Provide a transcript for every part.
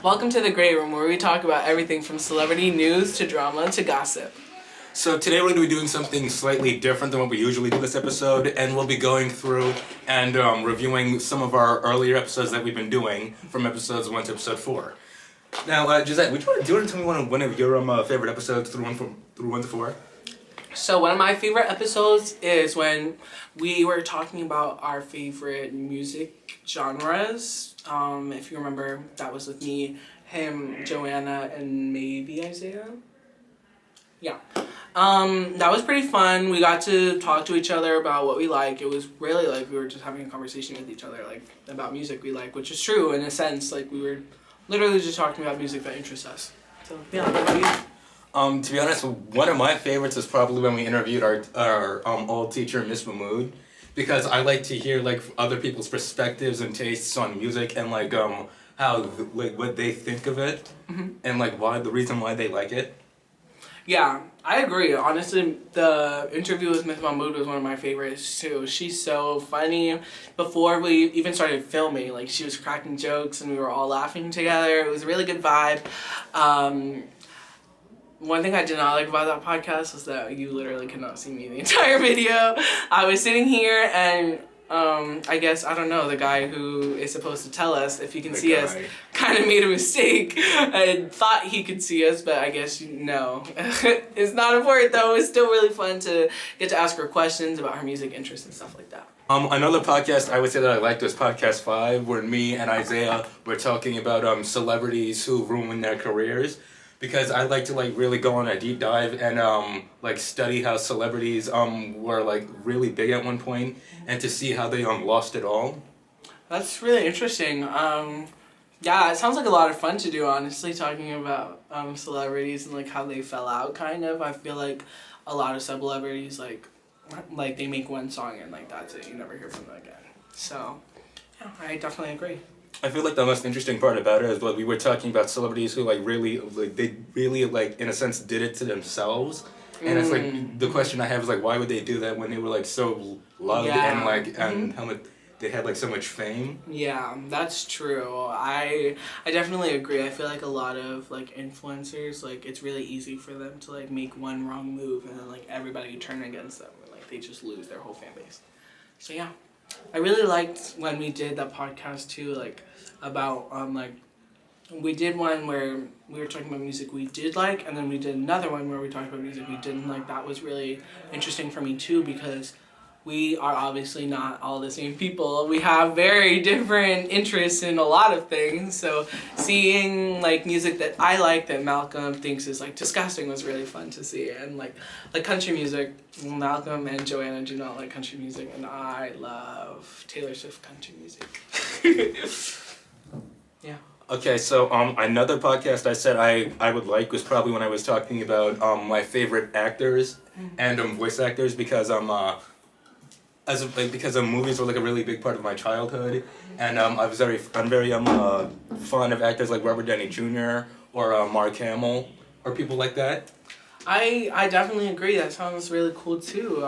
Welcome to the Grey Room, where we talk about everything from celebrity news to drama to gossip. So today we're going to be doing something slightly different than what we usually do this episode, and we'll be going through and reviewing some of our earlier episodes that we've been doing from episodes 1 to episode 4. Now, Gisette, do you want to tell me one of your favorite episodes through 1 to 4? So one of my favorite episodes is when we were talking about our favorite music genres. If you remember, that was with me, him, Joanna, and maybe Isaiah. Yeah. That was pretty fun. We got to talk to each other about what we like. It was really like we were just having a conversation with each other, like about music we like, which is true in a sense. Like we were literally just talking about music that interests us. So yeah, what about you? To be honest, one of my favorites is probably when we interviewed our old teacher, Miss Mahmood, because I like to hear like other people's perspectives and tastes on music and like how like what they think of it and like the reason why they like it. Yeah, I agree. Honestly, the interview with Miss Mahmood was one of my favorites too. She's so funny. Before we even started filming, like she was cracking jokes and we were all laughing together. It was a really good vibe. One thing I did not like about that podcast was that you literally could not see me the entire video. I was sitting here and I guess, I don't know, the guy who is supposed to tell us if he can see us kind of made a mistake and thought he could see us, but I guess no. It's not important though. It's still really fun to get to ask her questions about her music interests and stuff like that. Another podcast I would say that I liked was podcast 5, where me and Isaiah were talking about celebrities who ruined their careers. Because I like to like really go on a deep dive and like study how celebrities were like really big at one point and to see how they lost it all. That's really interesting. Yeah, it sounds like a lot of fun to do, honestly, talking about celebrities and like how they fell out kind of. I feel like a lot of celebrities like they make one song and like that's it. You never hear from them again. So, yeah, I definitely agree. I feel like the most interesting part about it is what we were talking about celebrities who they really in a sense did it to themselves, and it's like the question I have is like why would they do that when they were like so loved and and how much they had like so much fame. Yeah, that's true. I definitely agree. I feel like a lot of like influencers, like it's really easy for them to like make one wrong move and then like everybody turn against them and like they just lose their whole fan base. So yeah. I really liked when we did that podcast too, like about we did one where we were talking about music we did like, and then we did another one where we talked about music we didn't like. That was really interesting for me too, because we are obviously not all the same people. We have very different interests in a lot of things. So seeing like music that I like that Malcolm thinks is like disgusting was really fun to see. And like country music, Malcolm and Joanna do not like country music, and I love Taylor Swift country music. Yeah. Okay, so another podcast I said I would like was probably when I was talking about my favorite actors and voice actors because because movies were like a really big part of my childhood, and I'm very fond of actors like Robert Downey Jr. or Mark Hamill or people like that. I definitely agree. That sounds really cool too.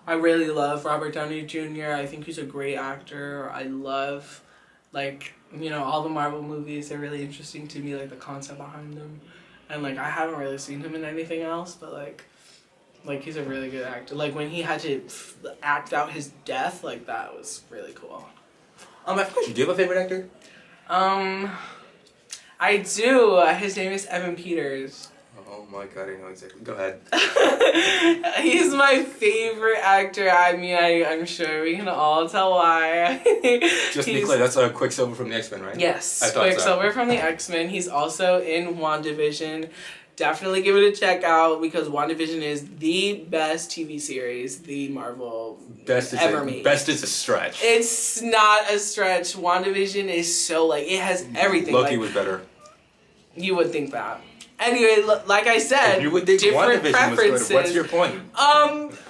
I really love Robert Downey Jr. I think he's a great actor. I love all the Marvel movies. They're really interesting to me, like the concept behind them, and like I haven't really seen him in anything else, but like he's a really good actor. Like when he had to act out his death, like that was really cool. I have a question. Do you have a favorite actor? I do. His name is Evan Peters. Oh my god, I know exactly. Go ahead. He's my favorite actor. I mean, I'm sure we can all tell why. Just to be clear, that's Quicksilver from the X-Men, right? Yes, Quicksilver from the X-Men. He's also in WandaVision. Definitely give it a check out because WandaVision is the best TV series the Marvel ever made. Best is a stretch. It's not a stretch. WandaVision is so it has everything. Loki was better. You would think that. Anyway, like I said, you would think different WandaVision preferences. Was good. What's your point?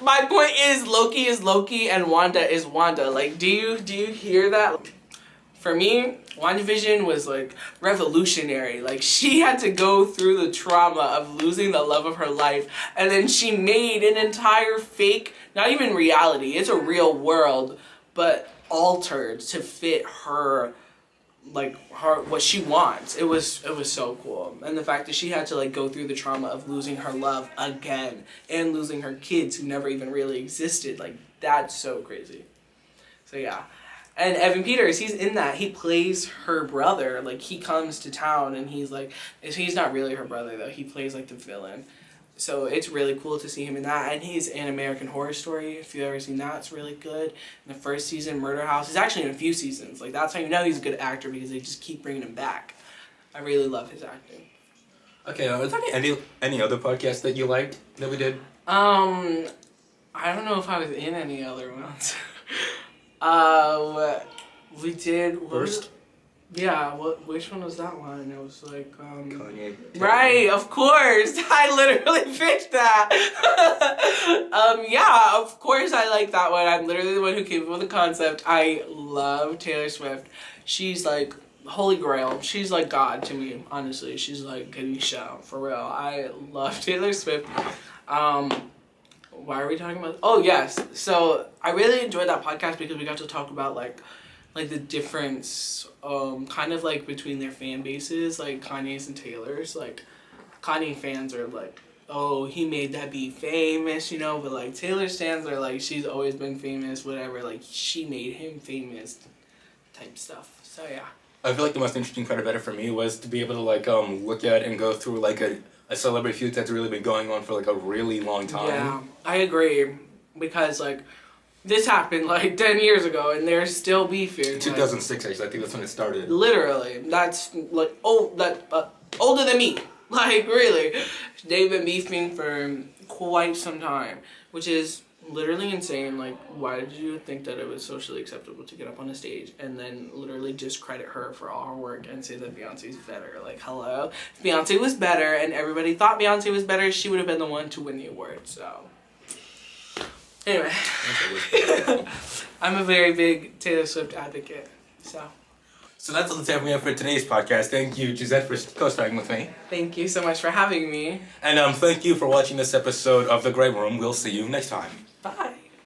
My point is Loki and Wanda is Wanda. Like, do you hear that? For me, WandaVision was revolutionary. Like, she had to go through the trauma of losing the love of her life, and then she made an entire fake, not even reality, it's a real world, but altered to fit her like her what she wants. It was so cool. And the fact that she had to like go through the trauma of losing her love again and losing her kids who never even really existed, like that's so crazy. So yeah. And Evan Peters, he's in that. He plays her brother. Like he comes to town and he's like, he's not really her brother though. He plays like the villain. So it's really cool to see him in that. And he's in American Horror Story. If you've ever seen that, it's really good. In the first season, Murder House. He's actually in a few seasons. Like that's how you know he's a good actor, because they just keep bringing him back. I really love his acting. Okay, is there any other podcasts that you liked that we did? I don't know if I was in any other ones. We did First? Yeah, which one was that one? It was like, Kanye. Right, of course. I literally picked that. Yeah, of course I like that one. I'm literally the one who came up with the concept. I love Taylor Swift. She's like holy grail. She's like God to me, honestly. She's like Ganesha, for real. I love Taylor Swift. Why are we talking about? Oh, yes. So I really enjoyed that podcast because we got to talk about like the difference kind of like between their fan bases, like Kanye's and Taylor's. Like Kanye fans are like, oh, he made that be famous, you know, but like Taylor fans are like, she's always been famous, whatever, like she made him famous type stuff. So yeah. I feel like the most interesting part about it for me was to be able to like look at and go through like a celebrity feud that's really been going on for like a really long time. Yeah, I agree, because like this happened like 10 years ago and they're still beefing. 2006, actually. I think that's when it started. Literally, that's like older than me. Like really, they've been beefing for quite some time, which is literally insane. Like, why did you think that it was socially acceptable to get up on a stage and then literally discredit her for all her work and say that Beyonce's better? Like, hello? If Beyonce was better and everybody thought Beyonce was better, she would have been the one to win the award, so. Anyway. I'm a very big Taylor Swift advocate, so. So that's all the time we have for today's podcast. Thank you, Gisette, for co-starring with me. Thank you so much for having me. And thank you for watching this episode of The Grey Room. We'll see you next time. Bye.